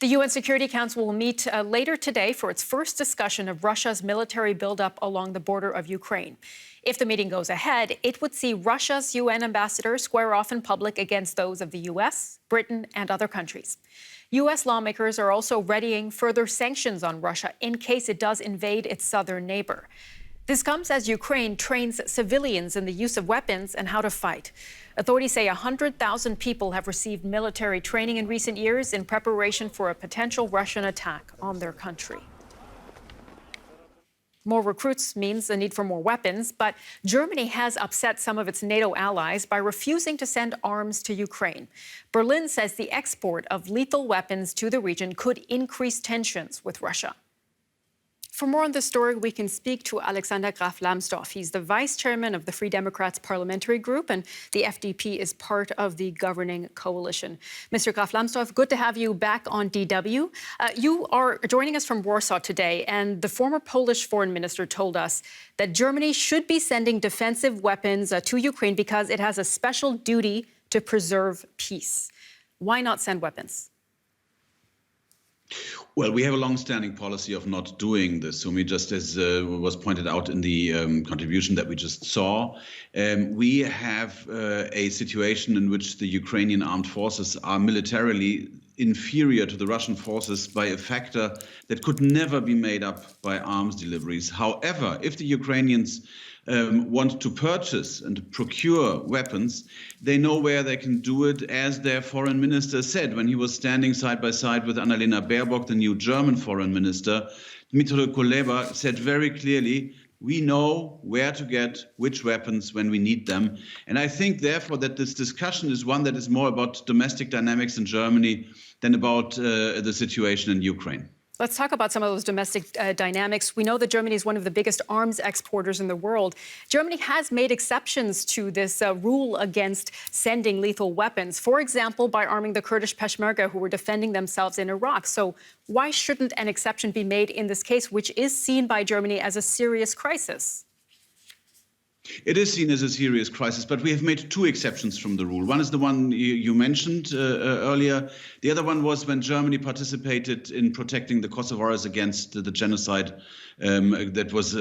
The UN Security Council will meet later today for its first discussion of Russia's military buildup along the border of Ukraine. If the meeting goes ahead, it would see Russia's UN ambassador square off in public against those of the US, Britain, and other countries. US lawmakers are also readying further sanctions on Russia in case it does invade its southern neighbor. This comes as Ukraine trains civilians in the use of weapons and how to fight. Authorities say 100,000 people have received military training in recent years in preparation for a potential Russian attack on their country. More recruits means the need for more weapons, but Germany has upset some of its NATO allies by refusing to send arms to Ukraine. Berlin says the export of lethal weapons to the region could increase tensions with Russia. For more on this story, we can speak to Alexander Graf Lambsdorff. He's the vice chairman of the Free Democrats parliamentary group, and the FDP is part of the governing coalition. Mr. Graf Lambsdorff, good to have you back on DW. You are joining us from Warsaw today, and the former Polish foreign minister told us that Germany should be sending defensive weapons to Ukraine because it has a special duty to preserve peace. Why not send weapons? Well, we have a long-standing policy of not doing this. So, just as was pointed out in the contribution that we just saw, we have a situation in which the Ukrainian armed forces are militarily inferior to the Russian forces by a factor that could never be made up by arms deliveries. However, if the Ukrainians want to purchase and procure weapons, they know where they can do it, as their foreign minister said when he was standing side by side with Annalena Baerbock, the new German foreign minister. Dmytro Kuleba said very clearly, we know where to get which weapons when we need them. And I think, therefore, that this discussion is one that is more about domestic dynamics in Germany than about the situation in Ukraine. Let's talk about some of those domestic dynamics. We know that Germany is one of the biggest arms exporters in the world. Germany has made exceptions to this rule against sending lethal weapons, for example, by arming the Kurdish Peshmerga who were defending themselves in Iraq. So why shouldn't an exception be made in this case, which is seen by Germany as a serious crisis? It is seen as a serious crisis, but we have made two exceptions from the rule. One is the one you mentioned earlier. The other one was when Germany participated in protecting the Kosovars against the genocide that was,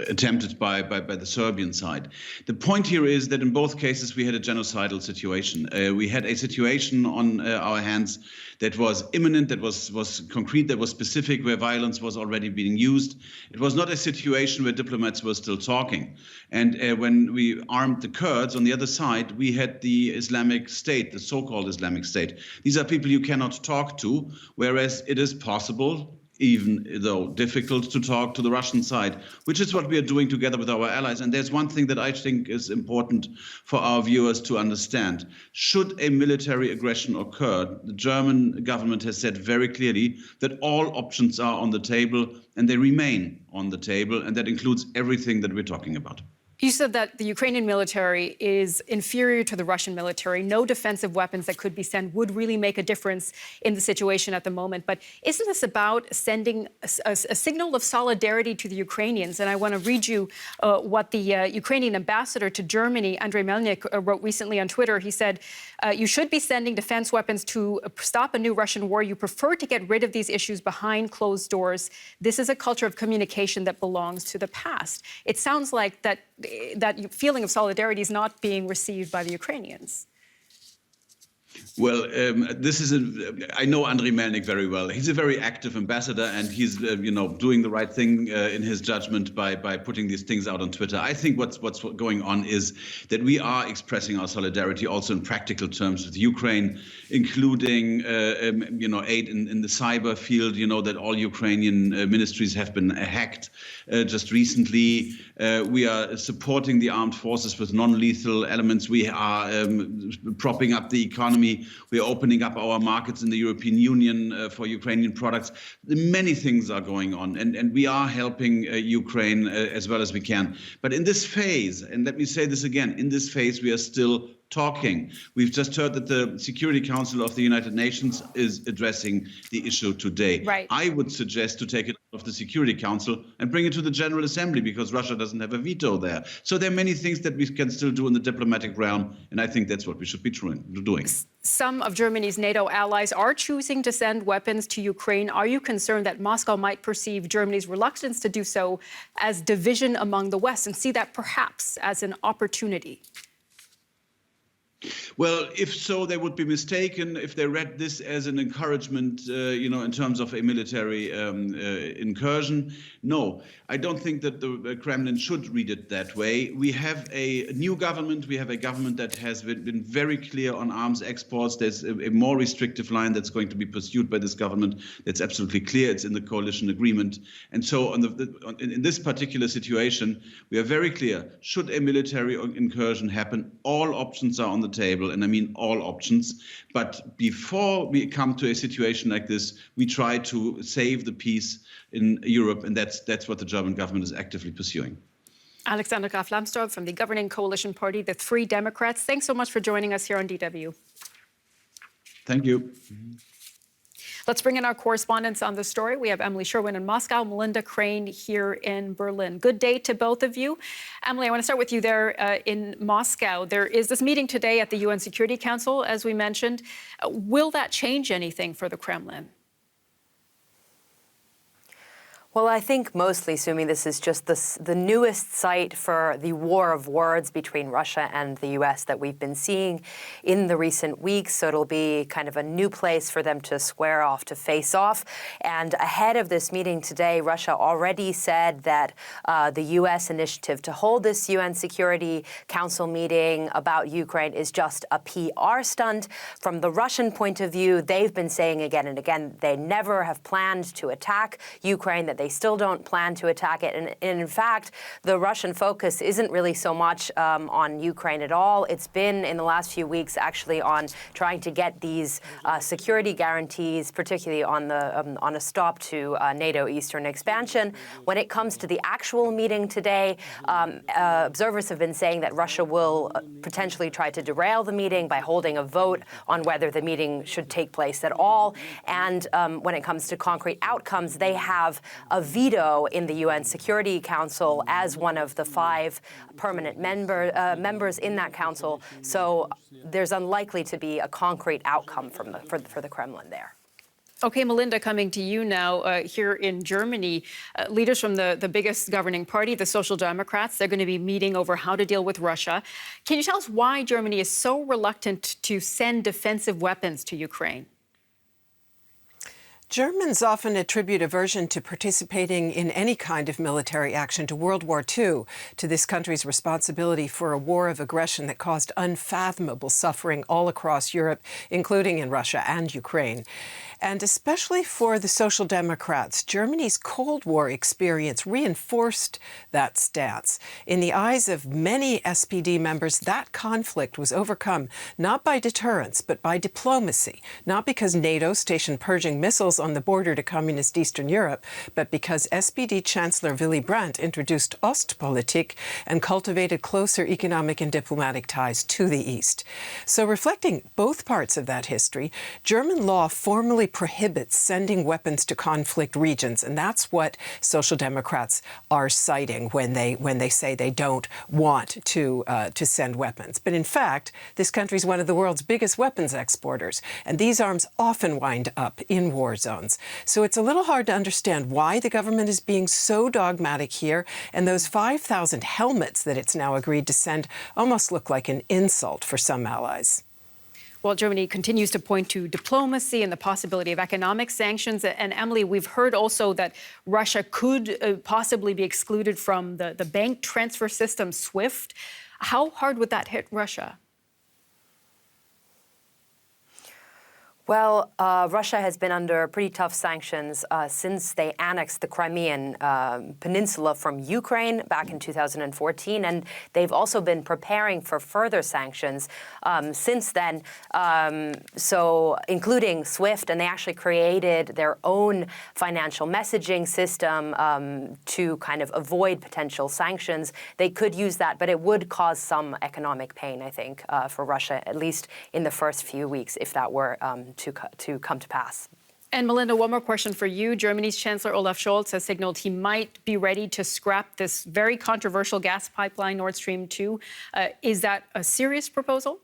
attempted by the Serbian side. The point here is that in both cases we had a genocidal situation. We had a situation on our hands that was imminent, that was concrete, that was specific, where violence was already being used. It was not a situation where diplomats were still talking. And when we armed the Kurds, on the other side, we had the Islamic State, the so-called Islamic State. These are people you cannot talk to, whereas it is possible, even though difficult, to talk to the Russian side, which is what we are doing together with our allies. And there's one thing that I think is important for our viewers to understand. Should a military aggression occur, the German government has said very clearly that all options are on the table, and they remain on the table, and that includes everything that we're talking about. You said that the Ukrainian military is inferior to the Russian military. No defensive weapons that could be sent would really make a difference in the situation at the moment. But isn't this about sending a signal of solidarity to the Ukrainians? And I want to read you what the Ukrainian ambassador to Germany, Andrei Melnik, wrote recently on Twitter. He said, you should be sending defense weapons to stop a new Russian war. You prefer to get rid of these issues behind closed doors. This is a culture of communication that belongs to the past. It sounds like that feeling of solidarity is not being received by the Ukrainians. Well, I know Andrei Melnik very well. He's a very active ambassador, and he's, doing the right thing in his judgment by putting these things out on Twitter. I think what's going on is that we are expressing our solidarity also in practical terms with Ukraine, including, aid in the cyber field. You know that all Ukrainian ministries have been hacked just recently. We are supporting the armed forces with non-lethal elements. We are propping up the economy. We are opening up our markets in the European Union for Ukrainian products. Many things are going on, and we are helping Ukraine as well as we can. But in this phase, and let me say this again, in this phase, we are still talking. We've just heard that the Security Council of the United Nations is addressing the issue today. Right. I would suggest to take it off the Security Council and bring it to the General Assembly, because Russia doesn't have a veto there. So there are many things that we can still do in the diplomatic realm, and I think that's what we should be doing. Some of Germany's NATO allies are choosing to send weapons to Ukraine. Are you concerned that Moscow might perceive Germany's reluctance to do so as division among the West and see that perhaps as an opportunity? Well, if so, they would be mistaken if they read this as an encouragement, in terms of a military incursion. No, I don't think that the Kremlin should read it that way. We have a new government. We have a government that has been very clear on arms exports. There's a more restrictive line that's going to be pursued by this government. That's absolutely clear. It's in the coalition agreement. And so in this particular situation, we are very clear. Should a military incursion happen, all options are on the table, and I mean all options. But before we come to a situation like this, we try to save the peace in Europe, and that's what the German government is actively pursuing. Alexander Graf Lambsdorff from the governing coalition party, the Three Democrats. Thanks so much for joining us here on DW. Thank you. Let's bring in our correspondents on the story. We have Emily Sherwin in Moscow, Melinda Crane here in Berlin. Good day to both of you. Emily, I want to start with you there in Moscow. There is this meeting today at the UN Security Council, as we mentioned. Will that change anything for the Kremlin? Well, I think mostly, Sumi, this is just the newest site for the war of words between Russia and the U.S. that we've been seeing in the recent weeks. So it'll be kind of a new place for them to square off, to face off. And ahead of this meeting today, Russia already said that the U.S. initiative to hold this UN Security Council meeting about Ukraine is just a PR stunt. From the Russian point of view, they've been saying again and again they never have planned to attack Ukraine, that they still don't plan to attack it. And in fact, the Russian focus isn't really so much on Ukraine at all. It's been in the last few weeks actually on trying to get these security guarantees, particularly on a stop to NATO eastern expansion. When it comes to the actual meeting today, observers have been saying that Russia will potentially try to derail the meeting by holding a vote on whether the meeting should take place at all. And when it comes to concrete outcomes, they have a veto in the UN Security Council as one of the 5 permanent members in that council. So there's unlikely to be a concrete outcome for the Kremlin there. Okay, Melinda, coming to you now here in Germany. Leaders from the biggest governing party, the Social Democrats, they're going to be meeting over how to deal with Russia. Can you tell us why Germany is so reluctant to send defensive weapons to Ukraine? Germans often attribute aversion to participating in any kind of military action to World War II, to this country's responsibility for a war of aggression that caused unfathomable suffering all across Europe, including in Russia and Ukraine. And especially for the Social Democrats, Germany's Cold War experience reinforced that stance. In the eyes of many SPD members, that conflict was overcome not by deterrence, but by diplomacy, not because NATO stationed purging missiles on the border to communist Eastern Europe, but because SPD Chancellor Willy Brandt introduced Ostpolitik and cultivated closer economic and diplomatic ties to the East. So reflecting both parts of that history, German law formally prohibits sending weapons to conflict regions, and that's what Social Democrats are citing when they say they don't want to send weapons. But in fact, this country is one of the world's biggest weapons exporters, and these arms often wind up in war zones. So it's a little hard to understand why the government is being so dogmatic here, and those 5,000 helmets that it's now agreed to send almost look like an insult for some allies. Well, Germany continues to point to diplomacy and the possibility of economic sanctions. And Emily, we've heard also that Russia could possibly be excluded from the bank transfer system SWIFT. How hard would that hit Russia? Well, Russia has been under pretty tough sanctions since they annexed the Crimean Peninsula from Ukraine back in 2014, and they've also been preparing for further sanctions since then, so including SWIFT, and they actually created their own financial messaging system to kind of avoid potential sanctions. They could use that, but it would cause some economic pain, I think, for Russia, at least in the first few weeks, if that were to come to pass. And Melinda, one more question for you. Germany's Chancellor Olaf Schulz has signaled he might be ready to scrap this very controversial gas pipeline, Nord Stream 2. Is that a serious proposal?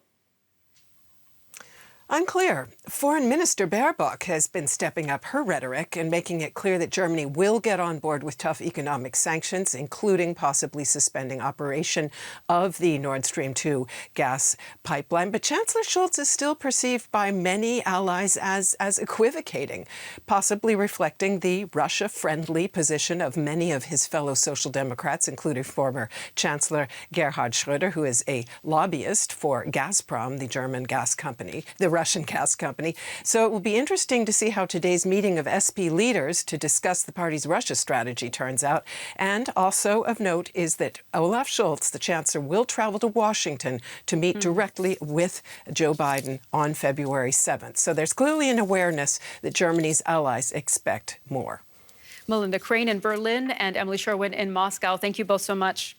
Unclear. Foreign Minister Baerbock has been stepping up her rhetoric and making it clear that Germany will get on board with tough economic sanctions, including possibly suspending operation of the Nord Stream 2 gas pipeline. But Chancellor Schulz is still perceived by many allies as equivocating, possibly reflecting the Russia-friendly position of many of his fellow Social Democrats, including former Chancellor Gerhard Schröder, who is a lobbyist for Gazprom, the German gas company, the Russian gas company. So it will be interesting to see how today's meeting of SP leaders to discuss the party's Russia strategy turns out. And also of note is that Olaf Schulz, the chancellor, will travel to Washington to meet directly with Joe Biden on February 7th. So there's clearly an awareness that Germany's allies expect more. Melinda Crane in Berlin and Emily Sherwin in Moscow, thank you both so much.